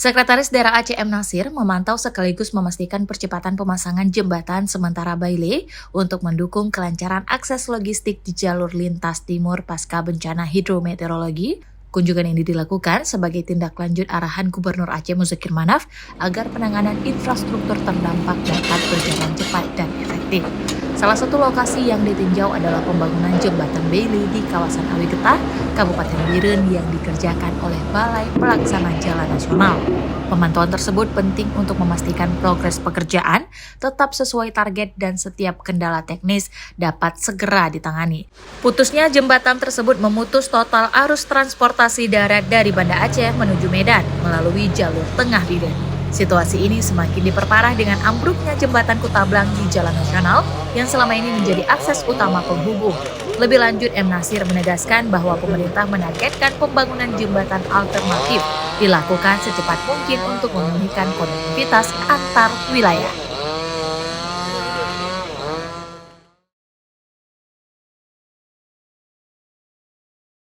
Sekretaris Daerah Aceh M. Nasir memantau sekaligus memastikan percepatan pemasangan jembatan sementara Bailey untuk mendukung kelancaran akses logistik di jalur lintas timur pasca bencana hidrometeorologi. Kunjungan ini dilakukan sebagai tindak lanjut arahan Gubernur Aceh Muzakir Manaf agar penanganan infrastruktur terdampak dapat berjalan cepat dan efektif. Salah satu lokasi yang ditinjau adalah pembangunan jembatan Bailey di kawasan Awi Getah, Kabupaten Biren yang dikerjakan oleh Balai Pelaksana Jalan Nasional. Pemantauan tersebut penting untuk memastikan progres pekerjaan tetap sesuai target dan setiap kendala teknis dapat segera ditangani. Putusnya jembatan tersebut memutus total arus transportasi darat dari Banda Aceh menuju Medan melalui jalur tengah Biren. Situasi ini semakin diperparah dengan ambruknya jembatan Kutablang di Jalan Nasional yang selama ini menjadi akses utama penghubung. Lebih lanjut, M. Nasir menegaskan bahwa pemerintah menargetkan pembangunan jembatan alternatif dilakukan secepat mungkin untuk memulihkan konektivitas antar wilayah.